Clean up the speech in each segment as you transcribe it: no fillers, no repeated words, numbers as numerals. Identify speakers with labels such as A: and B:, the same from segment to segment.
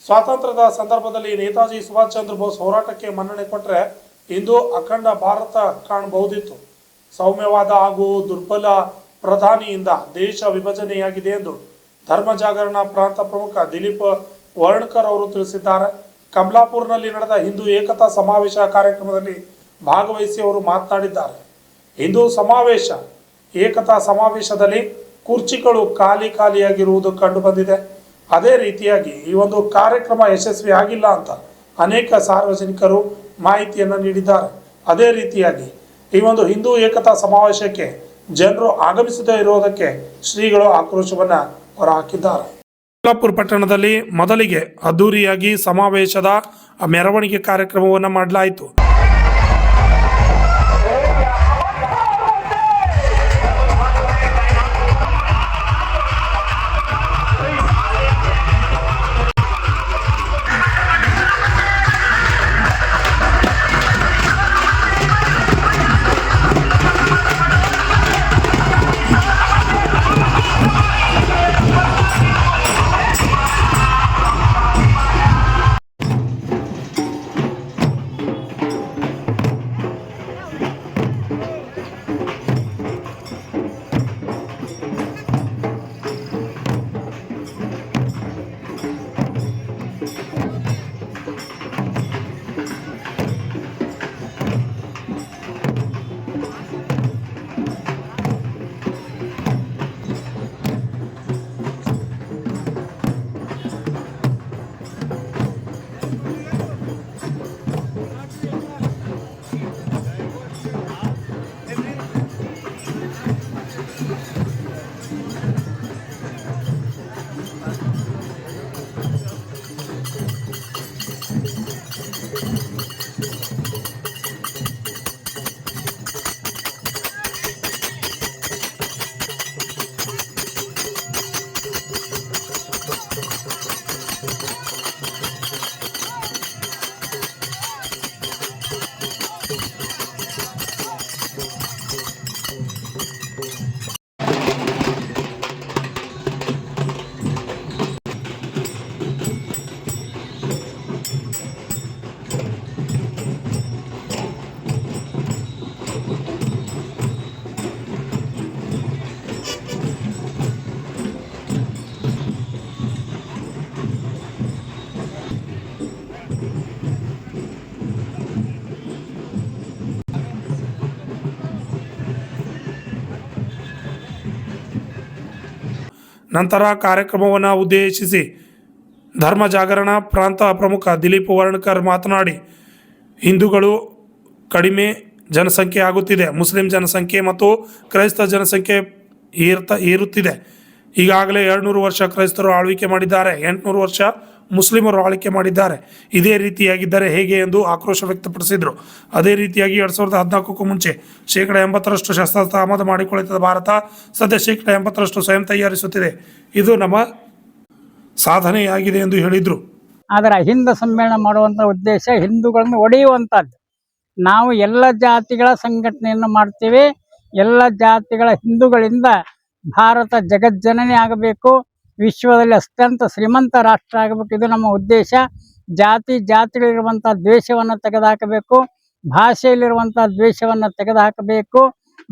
A: ಸ್ವಾತಂತ್ರ್ಯದ ಸಂದರ್ಭದಲ್ಲಿ ನೇತಾಜಿ ಸುಭಾಷ್ ಚಂದ್ರ ಬೋಸ್ ಹೋರಾಟಕ್ಕೆ ಮನ್ನಣೆ ಕೊಟ್ಟರೆ ಇಂದು ಅಖಂಡ ಭಾರತ ಕಾಣಬಹುದಿತ್ತು. ಸೌಮ್ಯವಾದ ಹಾಗೂ ದುರ್ಬಲ ಪ್ರಧಾನಿಯಿಂದ ದೇಶ ವಿಭಜನೆಯಾಗಿದೆ ಎಂದು ಧರ್ಮ ಜಾಗರಣ ಪ್ರಾಂತ ಪ್ರಮುಖ ದಿಲೀಪ್ ವರ್ಣಕರ್ ಅವರು ತಿಳಿಸಿದ್ದಾರೆ. ಕಮಲಾಪುರ್ನಲ್ಲಿ ನಡೆದ ಹಿಂದೂ ಏಕತಾ ಸಮಾವೇಶ ಕಾರ್ಯಕ್ರಮದಲ್ಲಿ ಭಾಗವಹಿಸಿ ಅವರು ಮಾತನಾಡಿದ್ದಾರೆ. ಹಿಂದೂ ಸಮಾವೇಶ ಏಕತಾ ಸಮಾವೇಶದಲ್ಲಿ ಕುರ್ಚಿಗಳು ಖಾಲಿಯಾಗಿರುವುದು ಕಂಡು ಬಂದಿದೆ. ಅದೇ ರೀತಿಯಾಗಿ ಈ ಒಂದು ಕಾರ್ಯಕ್ರಮ ಯಶಸ್ವಿ ಆಗಿಲ್ಲ ಅಂತ ಅನೇಕ ಸಾರ್ವಜನಿಕರು ಮಾಹಿತಿಯನ್ನು ನೀಡಿದ್ದಾರೆ. ಅದೇ ರೀತಿಯಾಗಿ ಈ ಒಂದು ಹಿಂದೂ ಏಕತಾ ಸಮಾವೇಶಕ್ಕೆ ಜನರು ಆಗಮಿಸದೇ ಇರುವುದಕ್ಕೆ ಶ್ರೀಗಳು ಆಕ್ರೋಶವನ್ನು ಹೊರಹಾಕಿದ್ದಾರೆ. ಕಮಲಾಪುರ ಪಟ್ಟಣದಲ್ಲಿ ಮೊದಲಿಗೆ ಅದ್ದೂರಿಯಾಗಿ ಸಮಾವೇಶದ ಮೆರವಣಿಗೆ ಕಾರ್ಯಕ್ರಮವನ್ನು ಮಾಡಲಾಯಿತು. ನಂತರ ಕಾರ್ಯಕ್ರಮವನ್ನು ಉದ್ದೇಶಿಸಿ ಧರ್ಮ ಜಾಗರಣ ಪ್ರಾಂತ ಪ್ರಮುಖ ದಿಲೀಪ್ ವರ್ಣಕರ್ ಮಾತನಾಡಿ, ಹಿಂದೂಗಳು ಕಡಿಮೆ ಜನಸಂಖ್ಯೆ ಆಗುತ್ತಿದೆ, ಮುಸ್ಲಿಂ ಜನಸಂಖ್ಯೆ ಮತ್ತು ಕ್ರೈಸ್ತ ಜನಸಂಖ್ಯೆ ಏರುತ್ತಿದೆ. ಈಗಾಗಲೇ 200 ವರ್ಷ ಕ್ರೈಸ್ತರು ಆಳ್ವಿಕೆ ಮಾಡಿದ್ದಾರೆ, 800 ವರ್ಷ ಮುಸ್ಲಿಮರು ಆಳ್ವಿಕೆ ಮಾಡಿದ್ದಾರೆ. ಇದೇ ರೀತಿಯಾಗಿದ್ದರೆ ಹೇಗೆ ಎಂದು ಆಕ್ರೋಶ ವ್ಯಕ್ತಪಡಿಸಿದರು. ಅದೇ ರೀತಿಯಾಗಿ 2014ಕ್ಕೂ ಮುಂಚೆ 80% ಶಸ್ತ್ರಾಸ್ತ್ರ ಆಮದು ಮಾಡಿಕೊಳ್ಳುತ್ತಿದ್ದ ಭಾರತ ಸದ್ಯ 80% ಸ್ವಯಂ ತಯಾರಿಸುತ್ತಿದೆ. ಇದು ನಮ್ಮ ಸಾಧನೆಯಾಗಿದೆ ಎಂದು ಹೇಳಿದರು.
B: ಆದರೆ ಅಹಿಂದ ಸಮ್ಮೇಳನ ಮಾಡುವಂಥ ಉದ್ದೇಶ ಹಿಂದೂಗಳನ್ನು ಒಡೆಯುವಂಥದ್ದು. ನಾವು ಎಲ್ಲ ಜಾತಿಗಳ ಸಂಘಟನೆಯನ್ನು ಮಾಡ್ತೇವೆ. ಎಲ್ಲ ಜಾತಿಗಳ ಹಿಂದೂಗಳಿಂದ ಭಾರತ ಜಗಜ್ಜನನಿ ಆಗಬೇಕು, ವಿಶ್ವದಲ್ಲಿ ಅತ್ಯಂತ ಶ್ರೀಮಂತ ರಾಷ್ಟ್ರ ಆಗಬೇಕು. ಇದು ನಮ್ಮ ಉದ್ದೇಶ. ಜಾತಿಗಳಿರುವಂಥ ದ್ವೇಷವನ್ನು ತೆಗೆದುಹಾಕಬೇಕು, ಭಾಷೆಯಲ್ಲಿರುವಂಥ ದ್ವೇಷವನ್ನು ತೆಗೆದುಹಾಕಬೇಕು.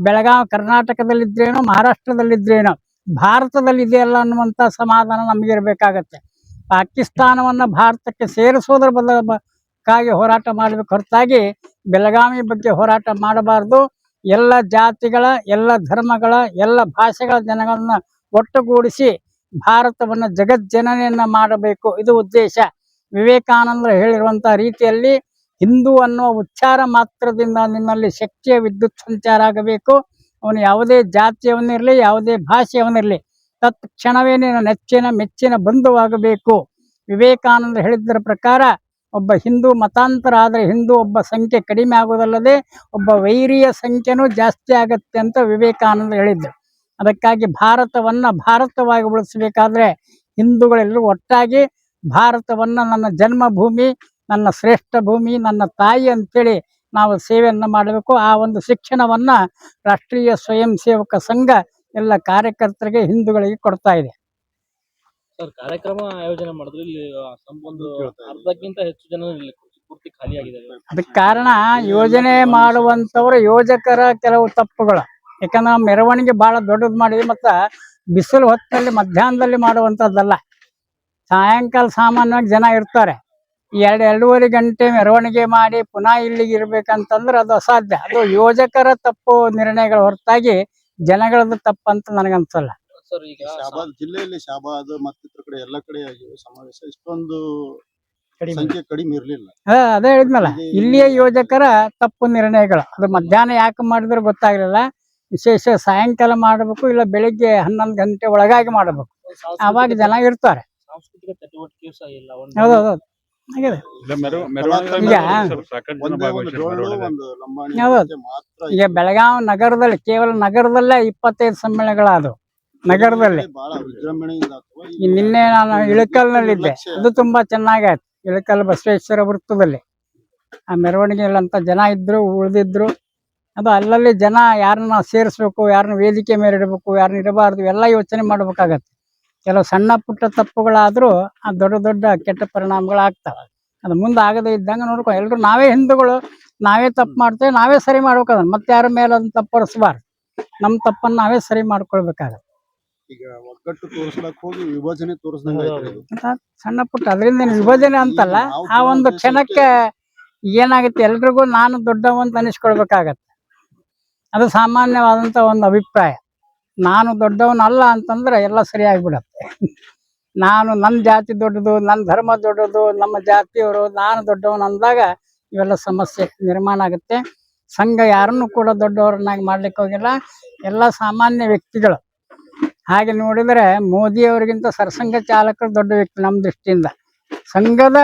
B: ಬೆಳಗಾವಿ ಕರ್ನಾಟಕದಲ್ಲಿದ್ದರೇನೋ ಮಹಾರಾಷ್ಟ್ರದಲ್ಲಿದ್ದರೇನೋ ಭಾರತದಲ್ಲಿ ಇದೆಯಲ್ಲ ಅನ್ನುವಂಥ ಸಮಾಧಾನ ನಮಗಿರಬೇಕಾಗತ್ತೆ. ಪಾಕಿಸ್ತಾನವನ್ನು ಭಾರತಕ್ಕೆ ಸೇರಿಸೋದ್ರ ಬದಲಾಗಿ ಹೋರಾಟ ಮಾಡಬೇಕು ಹೊರತಾಗಿ ಬೆಳಗಾವಿ ಬಗ್ಗೆ ಹೋರಾಟ ಮಾಡಬಾರ್ದು. ಎಲ್ಲ ಜಾತಿಗಳ, ಎಲ್ಲ ಧರ್ಮಗಳ, ಎಲ್ಲ ಭಾಷೆಗಳ ಜನಗಳನ್ನು ಒಟ್ಟುಗೂಡಿಸಿ ಭಾರತವನ್ನು ಜಗಜ್ಜನನಿಯನ್ನು ಮಾಡಬೇಕು, ಇದು ಉದ್ದೇಶ. ವಿವೇಕಾನಂದರು ಹೇಳಿರುವಂಥ ರೀತಿಯಲ್ಲಿ ಹಿಂದೂ ಅನ್ನುವ ಉಚ್ಚಾರ ಮಾತ್ರದಿಂದ ನಿನ್ನಲ್ಲಿ ಶಕ್ತಿಯ ವಿದ್ಯುತ್ ಸಂಚಾರ ಆಗಬೇಕು. ಅವನು ಯಾವುದೇ ಜಾತಿಯವನಿರಲಿ, ಯಾವುದೇ ಭಾಷೆಯವನಿರಲಿ, ತತ್ಕ್ಷಣವೇ ನೀನು ಮೆಚ್ಚಿನ ಬಂಧುವಾಗಬೇಕು. ವಿವೇಕಾನಂದರು ಹೇಳಿದ್ದರ ಪ್ರಕಾರ ಒಬ್ಬ ಹಿಂದೂ ಮತಾಂತರ ಆದರೆ ಹಿಂದೂ ಒಬ್ಬ ಸಂಖ್ಯೆ ಕಡಿಮೆ ಆಗೋದಲ್ಲದೆ ಒಬ್ಬ ವೈರಿಯ ಸಂಖ್ಯೆನೂ ಜಾಸ್ತಿ ಆಗತ್ತೆ ಅಂತ ವಿವೇಕಾನಂದರು ಹೇಳಿದ್ದರು. ಅದಕ್ಕಾಗಿ ಭಾರತವನ್ನು ಭಾರತವಾಗಿ ಉಳಿಸಬೇಕಾದ್ರೆ ಹಿಂದೂಗಳೆಲ್ಲರೂ ಒಟ್ಟಾಗಿ ಭಾರತವನ್ನು ನನ್ನ ಜನ್ಮಭೂಮಿ, ನನ್ನ ಶ್ರೇಷ್ಠ ಭೂಮಿ, ನನ್ನ ತಾಯಿ ಅಂತೇಳಿ ನಾವು ಸೇವೆಯನ್ನು ಮಾಡಬೇಕು. ಆ ಒಂದು ಶಿಕ್ಷಣವನ್ನು ರಾಷ್ಟ್ರೀಯ ಸ್ವಯಂ ಸೇವಕ ಸಂಘ ಎಲ್ಲ ಕಾರ್ಯಕರ್ತರಿಗೆ ಹಿಂದೂಗಳಿಗೆ ಕೊಡ್ತಾ ಇದೆ.
C: ಸರ್ ಕಾರ್ಯಕ್ರಮ ಆಯೋಜನೆ ಮಾಡಿದ್ರು ಇಲ್ಲಿ ಒಂದು ಅರ್ಧಕ್ಕಿಂತ ಹೆಚ್ಚು ಜನ ಇಲ್ಲಿ ಪೂರ್ತಿ ಖಾಲಿ ಆಗಿದ್ದಾರೆ.
B: ಅದಕ್ಕೆ ಕಾರಣ ಯೋಜನೆ ಮಾಡುವಂತವ್ರು ಯೋಜಕರ ಕೆಲವು ತಪ್ಪುಗಳು. ಯಾಕಂದ್ರೆ ನಾವು ಮೆರವಣಿಗೆ ಬಹಳ ದೊಡ್ಡದು ಮಾಡಿದ್ವಿ, ಮತ್ತ ಬಿಸಿಲು ಹೊತ್ತಲ್ಲಿ ಮಧ್ಯಾಹ್ನದಲ್ಲಿ ಮಾಡುವಂಥದ್ದಲ್ಲ. ಸಾಯಂಕಾಲ ಸಾಮಾನ್ಯವಾಗಿ ಜನ ಇರ್ತಾರೆ. 2-2.5 ಗಂಟೆ ಮೆರವಣಿಗೆ ಮಾಡಿ ಪುನಃ ಇಲ್ಲಿಗೆ ಇರ್ಬೇಕಂತಂದ್ರೆ ಅದು ಅಸಾಧ್ಯ. ಅದು ಯೋಜಕರ ತಪ್ಪು ನಿರ್ಣಯಗಳು ಹೊರತಾಗಿ ಜನಗಳದ್ದು ತಪ್ಪಂತ ನನಗನ್ಸಲ್ಲ.
C: ಸರ್ ಈಗ
D: ಶಾಬಾದ್ ಜಿಲ್ಲೆಯಲ್ಲಿ ಶಾಬಾದ್ ಮತ್ತಿತರ ಕಡೆ ಎಲ್ಲ ಕಡೆ ಸಮಾವೇಶ ಇಷ್ಟೊಂದು ಸಂಖ್ಯೆ ಕಡಿಮೆ ಇರ್ಲಿಲ್ಲ.
B: ಅದೇ ಹೇಳಿದ್ನಲ್ಲ, ಇಲ್ಲಿಯ ಯೋಜಕರ ತಪ್ಪು ನಿರ್ಣಯಗಳು. ಅದು ಮಧ್ಯಾಹ್ನ ಯಾಕೆ ಮಾಡಿದ್ರೆ ಗೊತ್ತಾಗ್ಲಿಲ್ಲ. ವಿಶೇಷ ಸಾಯಂಕಾಲ ಮಾಡಬೇಕು, ಇಲ್ಲ ಬೆಳಿಗ್ಗೆ 11 ಗಂಟೆ ಒಳಗಾಗಿ ಮಾಡಬೇಕು. ಆವಾಗ ಜನ ಇರ್ತಾರೆ.
C: ಸಾಂಸ್ಕೃತಿಕ ಚಟುವಟಿಕೆ ಸಹ ಇಲ್ಲ.
B: ಹೌದೌದು ಹಾಗಿದೆ. ಈಗ ಬೆಳಗಾವಿ ನಗರದಲ್ಲಿ ಕೇವಲ ನಗರದಲ್ಲೇ 25 ಸಮ್ಮೇಳನಗಳಾದವು. ನಗರದಲ್ಲಿ ನಿನ್ನೆ ನಾನು ಇಳಕಲ್ನಲ್ಲಿದ್ದೆ, ಅದು ತುಂಬಾ ಚೆನ್ನಾಗಾಯ್ತು. ಇಳಕಲ್ ಬಸವೇಶ್ವರ ವೃತ್ತದಲ್ಲಿ ಆ ಮೆರವಣಿಗೆಯಲ್ಲಿ ಅಂತ ಜನ ಇದ್ರು, ಉಳಿದಿದ್ರು. ಅದು ಅಲ್ಲಲ್ಲಿ ಜನ ಯಾರನ್ನ ಸೇರಿಸ್ಬೇಕು, ಯಾರನ್ನ ವೇದಿಕೆ ಮೇಲೆ ಇಡಬೇಕು, ಯಾರನ್ನ ಇಡಬಾರ್ದು, ಎಲ್ಲ ಯೋಚನೆ ಮಾಡ್ಬೇಕಾಗತ್ತೆ. ಕೆಲವು ಸಣ್ಣ ಪುಟ್ಟ ತಪ್ಪುಗಳಾದ್ರೂ ಆ ದೊಡ್ಡ ದೊಡ್ಡ ಕೆಟ್ಟ ಪರಿಣಾಮಗಳಾಗ್ತವೆ. ಅದು ಮುಂದೆ ಆಗದೇ ಇದ್ದಂಗೆ ನೋಡ್ಕೊ. ಎಲ್ರು ನಾವೇ ಹಿಂದೂಗಳು, ನಾವೇ ತಪ್ಪು ಮಾಡ್ತೇವೆ, ನಾವೇ ಸರಿ ಮಾಡ್ಬೇಕು. ಅದನ್ನ ಮತ್ತೆ ಯಾರ ಮೇಲೆ ಅದನ್ನ ತಪ್ಪರಿಸಬಾರ್ದು. ನಮ್ಮ ತಪ್ಪನ್ನು ನಾವೇ ಸರಿ ಮಾಡ್ಕೊಳ್ಬೇಕಾಗತ್ತೆ.
D: ಈಗ ಒಗ್ಗಟ್ಟು ತೋರಿಸ್ಲಕ್ ಹೋಗಿ ವಿಭಜನೆ ತೋರಿಸ್ದಂಗ
B: ಸಣ್ಣ ಪುಟ್ಟ ಅದರಿಂದ ವಿಭಜನೆ ಅಂತಲ್ಲ, ಆ ಒಂದು ಕ್ಷಣಕ್ಕೆ ಏನಾಗುತ್ತೆ, ಎಲ್ರಿಗೂ ನಾನು ದೊಡ್ಡವಂತ ಅನಿಸ್ಕೊಳ್ಬೇಕಾಗತ್ತೆ. ಅದು ಸಾಮಾನ್ಯವಾದಂತ ಒಂದು ಅಭಿಪ್ರಾಯ. ನಾನು ದೊಡ್ಡವನಲ್ಲ ಅಂತಂದ್ರೆ ಎಲ್ಲ ಸರಿಯಾಗಿಬಿಡತ್ತೆ. ನನ್ನ ಜಾತಿ ದೊಡ್ಡದು, ನನ್ನ ಧರ್ಮ ದೊಡ್ಡದು, ನಮ್ಮ ಜಾತಿಯವರು ನಾನು ದೊಡ್ಡವನು ಅಂದಾಗ ಇವೆಲ್ಲ ಸಮಸ್ಯೆ ನಿರ್ಮಾಣ ಆಗುತ್ತೆ. ಸಂಘ ಯಾರನ್ನು ಕೂಡ ದೊಡ್ಡವರನ್ನಾಗಿ ಮಾಡ್ಲಿಕ್ಕೆ ಹೋಗಿಲ್ಲ, ಎಲ್ಲ ಸಾಮಾನ್ಯ ವ್ಯಕ್ತಿಗಳು. ಹಾಗೆ ನೋಡಿದರೆ ಮೋದಿಯವರಿಗಿಂತ ಸರ್ಸಂಘ ಚಾಲಕರು ದೊಡ್ಡ ವ್ಯಕ್ತಿ ನಮ್ಮ ದೃಷ್ಟಿಯಿಂದ. ಸಂಘದ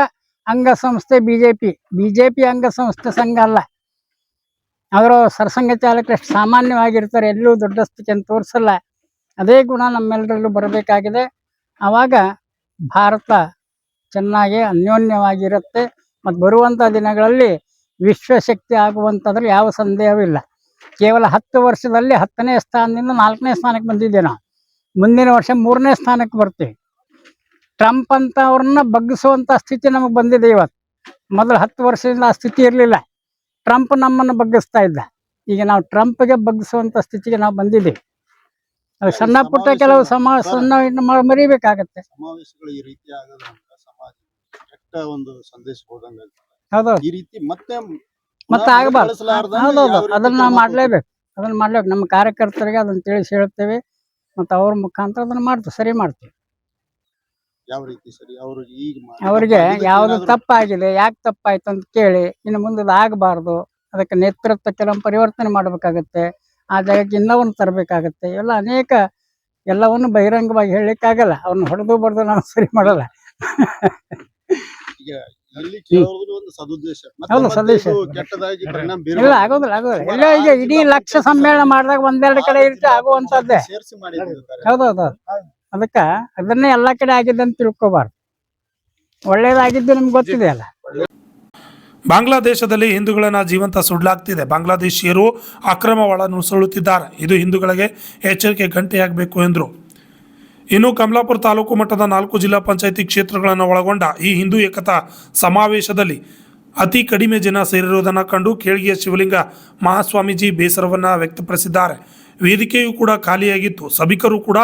B: ಅಂಗಸಂಸ್ಥೆ ಬಿಜೆಪಿ ಅಂಗಸಂಸ್ಥೆ ಸಂಘ ಅಲ್ಲ. ಅವರು ಸರ್ಸಂಘ ಚಾಲಕರು ಎಷ್ಟು ಸಾಮಾನ್ಯವಾಗಿರ್ತಾರೆ, ಎಲ್ಲೂ ದೊಡ್ಡ ಸ್ಥಿತಿಯನ್ನು ತೋರಿಸಲ್ಲ. ಅದೇ ಗುಣ ನಮ್ಮೆಲ್ಲರಲ್ಲೂ ಬರಬೇಕಾಗಿದೆ. ಆವಾಗ ಭಾರತ ಚೆನ್ನಾಗಿ ಅನ್ಯೋನ್ಯವಾಗಿರುತ್ತೆ. ಮತ್ತು ಬರುವಂಥ ದಿನಗಳಲ್ಲಿ ವಿಶ್ವಶಕ್ತಿ ಆಗುವಂಥದ್ರಲ್ಲಿ ಯಾವ ಸಂದೇಹವಿಲ್ಲ. ಕೇವಲ 10 ವರ್ಷದಲ್ಲಿ 10ನೇ ಸ್ಥಾನದಿಂದ 4ನೇ ಸ್ಥಾನಕ್ಕೆ ಬಂದಿದ್ದೇವೆ ನಾವು. ಮುಂದಿನ ವರ್ಷ 3ನೇ ಸ್ಥಾನಕ್ಕೆ ಬರ್ತೀವಿ. ಟ್ರಂಪ್ ಅಂತ ಅವ್ರನ್ನ ಬಗ್ಗಿಸುವಂಥ ಸ್ಥಿತಿ ನಮಗೆ ಬಂದಿದೆ ಇವತ್ತು. ಮೊದಲು 10 ವರ್ಷದಿಂದ ಆ ಸ್ಥಿತಿ ಇರಲಿಲ್ಲ. ಟ್ರಂಪ್ ನಮ್ಮನ್ನು ಬಗ್ಗಿಸ್ತಾ ಇದ್ದ. ಈಗ ನಾವು ಟ್ರಂಪ್ಗೆ ಬಗ್ಗಿಸುವಂಥ ಸ್ಥಿತಿಗೆ ನಾವು ಬಂದಿದ್ದೀವಿ. ಅದು ಸಣ್ಣ ಪುಟ್ಟ ಕೆಲವು ಮರಿಬೇಕಾಗತ್ತೆ.
D: ಸಮಾವೇಶಗಳು ಈ ರೀತಿ ಆಗೋದ್ರಿಂದ ಸಮಾಜ ಕೆಟ್ಟ ಒಂದು ಸಂದೇಶ ಹೋದಂಗ.
B: ಹೌದು,
D: ಈ ರೀತಿ
B: ಮತ್ತೆ ಆಗಬಾರ್ದು. ಹೌದೌದು, ಅದನ್ನ ನಾವು ಮಾಡ್ಲೇಬೇಕು. ನಮ್ಮ ಕಾರ್ಯಕರ್ತರಿಗೆ ಅದನ್ನ ತಿಳಿಸಿ ಹೇಳ್ತೇವೆ. ಮತ್ತು ಅವ್ರ ಮುಖಾಂತರ ಅದನ್ನ ಸರಿ ಮಾಡ್ತೀವಿ.
D: ಯಾವ ರೀತಿ ಸರಿ?
B: ಅವ್ರಿಗೆ ಯಾವ್ದು ತಪ್ಪಾಗಿದೆ, ಯಾಕೆ ತಪ್ಪಾಯ್ತು ಅಂತ ಕೇಳಿ ಇನ್ನು ಮುಂದೆ ಆಗಬಾರ್ದು. ಅದಕ್ಕೆ ನೇತೃತ್ವ ಕೆಲವು ಪರಿವರ್ತನೆ ಮಾಡ್ಬೇಕಾಗತ್ತೆ. ಆ ಜಾಗಕ್ಕೆ ಇನ್ನೊಂದು ತರಬೇಕಾಗತ್ತೆ. ಎಲ್ಲ ಅನೇಕ ಎಲ್ಲವನ್ನು ಬಹಿರಂಗವಾಗಿ ಹೇಳಲಿಕ್ಕಾಗಲ್ಲ. ಅವ್ರನ್ನ ಹೊಡೆದು ಬಡ್ದು ನಾವು ಸರಿ ಮಾಡಲ್ಲ. ಹೌದು, ಸದುದ್ದೇಶ ಇಲ್ಲ, ಆಗೋದಿಲ್ಲ. ಎಲ್ಲ ಈಗ ಇಡೀ ಲಕ್ಷ ಸಮ್ಮೇಳನ ಮಾಡಿದಾಗ 1-2 ಕಡೆ ಇರುತ್ತೆ ಆಗುವಂತದ್ದೇ. ಹೌದೌದು, ಅದಕ್ಕ ಅದನ್ನೇ ಎಲ್ಲಾ ಕಡೆ ಆಗಿದೆ ಅಂತ ತಿಳ್ಕೊಬಾರ್ದು. ಒಳ್ಳೇದಾಗಿದ್ದು ನಿಮ್ಗೆ ಗೊತ್ತಿದೆ ಅಲ್ಲ.
A: ಬಾಂಗ್ಲಾದೇಶದಲ್ಲಿ ಹಿಂದೂಗಳನ್ನ ಜೀವಂತ ಸುಡಲಾಗ್ತಿದೆ. ಬಾಂಗ್ಲಾದೇಶಿಯರು ಅಕ್ರಮ ಒಳನುಸುಳುತ್ತಿದ್ದಾರೆ. ಇದು ಹಿಂದೂಗಳಿಗೆ ಎಚ್ಚರಿಕೆ ಗಂಟೆಯಾಗಬೇಕು ಎಂದರು. ಇನ್ನು ಕಮಲಾಪುರ ತಾಲೂಕು ಮಟ್ಟದ 4 ಜಿಲ್ಲಾ ಪಂಚಾಯಿತಿ ಕ್ಷೇತ್ರಗಳನ್ನು ಒಳಗೊಂಡ ಈ ಹಿಂದೂ ಏಕತಾ ಸಮಾವೇಶದಲ್ಲಿ ಅತಿ ಕಡಿಮೆ ಜನ ಸೇರಿರುವುದನ್ನು ಕಂಡು ಕೇಳ್ಗಿಯ ಶಿವಲಿಂಗ ಮಹಾಸ್ವಾಮೀಜಿ ಬೇಸರವನ್ನು ವ್ಯಕ್ತಪಡಿಸಿದ್ದಾರೆ. ವೇದಿಕೆಯೂ ಕೂಡ ಖಾಲಿಯಾಗಿತ್ತು, ಸಭಿಕರು ಕೂಡ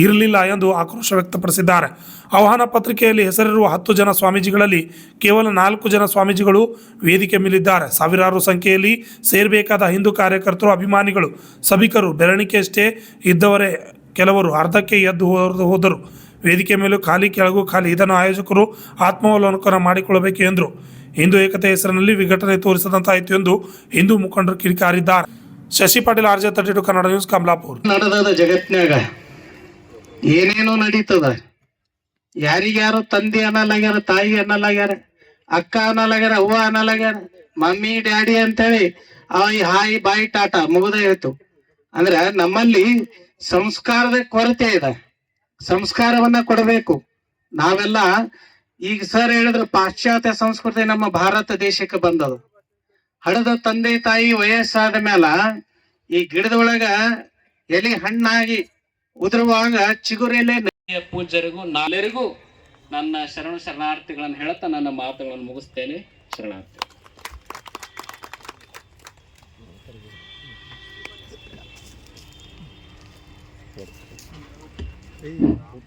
A: ಇರಲಿಲ್ಲ ಎಂದು ಆಕ್ರೋಶ ವ್ಯಕ್ತಪಡಿಸಿದ್ದಾರೆ. ಆಹ್ವಾನ ಪತ್ರಿಕೆಯಲ್ಲಿ ಹೆಸರಿರುವ 10 ಜನ ಸ್ವಾಮೀಜಿಗಳಲ್ಲಿ ಕೇವಲ 4 ಜನ ಸ್ವಾಮೀಜಿಗಳು ವೇದಿಕೆ ಮೇಲಿದ್ದಾರೆ. ಸಾವಿರಾರು ಸಂಖ್ಯೆಯಲ್ಲಿ ಸೇರಬೇಕಾದ ಹಿಂದೂ ಕಾರ್ಯಕರ್ತರು, ಅಭಿಮಾನಿಗಳು, ಸಭಿಕರು ಬೆರಳಿಕೆಯಷ್ಟೇ ಇದ್ದವರೇ. ಕೆಲವರು ಅರ್ಧಕ್ಕೆ ಎದ್ದು ಹೋದರು. ವೇದಿಕೆ ಮೇಲೂ ಖಾಲಿ, ಕೆಳಗೂ ಖಾಲಿ. ಇದನ್ನು ಆಯೋಜಕರು ಆತ್ಮಾವಲೋಕನ ಮಾಡಿಕೊಳ್ಳಬೇಕು ಎಂದರು. ಹಿಂದೂ ಏಕತೆ ಹೆಸರಿನಲ್ಲಿ ವಿಘಟನೆ ತೋರಿಸದಂತಾಯಿತು ಎಂದು ಹಿಂದೂ ಮುಖಂಡರು ಕಿಡಿಕಾರಿದ್ದಾರೆ. Shashi Patil, RJ32 Kannada news, Kamalapur.
E: ನಡೆದ ಜಗತ್ನ್ಯಾಗ ಏನೇನೋ ನಡೀತದ. ಯಾರಿಗ್ಯಾರು ತಂದೆ ಅನ್ನಲಾಗ್ಯಾರ, ತಾಯಿ ಅನ್ನಲಾಗ್ಯಾರ, ಅಕ್ಕ ಅನ್ನಲಾಗ್ಯಾರ, ಅವ್ವ ಅನ್ನಲಾಗ್ಯಾರ, ಮಮ್ಮಿ ಡ್ಯಾಡಿ ಅಂತೇಳಿ ಹಾಯಿ ಬಾಯಿ ಟಾಟಾ ಮುಗದ ಹೇಳ್ತು. ಅಂದ್ರ ನಮ್ಮಲ್ಲಿ ಸಂಸ್ಕಾರದ ಕೊರತೆ ಇದೆ. ಸಂಸ್ಕಾರವನ್ನ ಕೊಡಬೇಕು ನಾವೆಲ್ಲ. ಈಗ ಸರ್ ಹೇಳಿದ್ರು ಪಾಶ್ಚಾತ್ಯ ಸಂಸ್ಕೃತಿ ನಮ್ಮ ಭಾರತ ದೇಶಕ್ಕೆ ಬಂದದು. ಹಡದ ತಂದೆ ತಾಯಿ ವಯಸ್ಸಾದ ಮೇಲ ಈ ಗಿಡದೊಳಗ ಎಲೆ ಹಣ್ಣಾಗಿ ಉದುರುವಾಗ ಚಿಗುರೆಲೆ
F: ಪೂಜ್ಯರಿಗೂ ನಾಲ್ವರಿಗೂ ನನ್ನ ಶರಣಾರ್ಥಿಗಳನ್ನು ಹೇಳುತ್ತಾ ನನ್ನ ಮಾತುಗಳನ್ನು ಮುಗಿಸ್ತೇನೆ. ಶರಣಾರ್ಥಿ.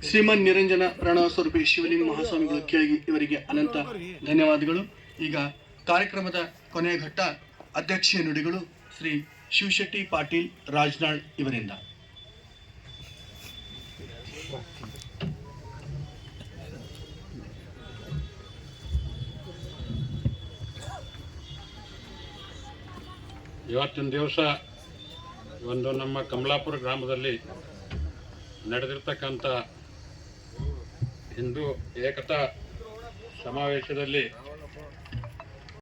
G: ಶ್ರೀಮನ್ ನಿರಂಜನ ಪ್ರಾಣಸ್ವರೂಪಿ ಶಿವಲಿಂಗ ಮಹಾಸ್ವಾಮಿಗಳ ಕೇಳಿಗೆ ಇವರಿಗೆ ಅನಂತ ಧನ್ಯವಾದಗಳು. ಈಗ ಕಾರ್ಯಕ್ರಮದ ಕೊನೆಯ ಘಟ್ಟ ಅಧ್ಯಕ್ಷೀಯ ನುಡಿಗಳು ಶ್ರೀ ಶಿವಶೆಟ್ಟಿ ಪಾಟೀಲ್ ರಾಜನಾಳ್ ಇವರಿಂದ.
H: ಇವತ್ತಿನ ದಿವಸ ಒಂದು ನಮ್ಮ ಕಮಲಾಪುರ ಗ್ರಾಮದಲ್ಲಿ ನಡೆದಿರ್ತಕ್ಕಂಥ ಹಿಂದೂ ಏಕತಾ ಸಮಾವೇಶದಲ್ಲಿ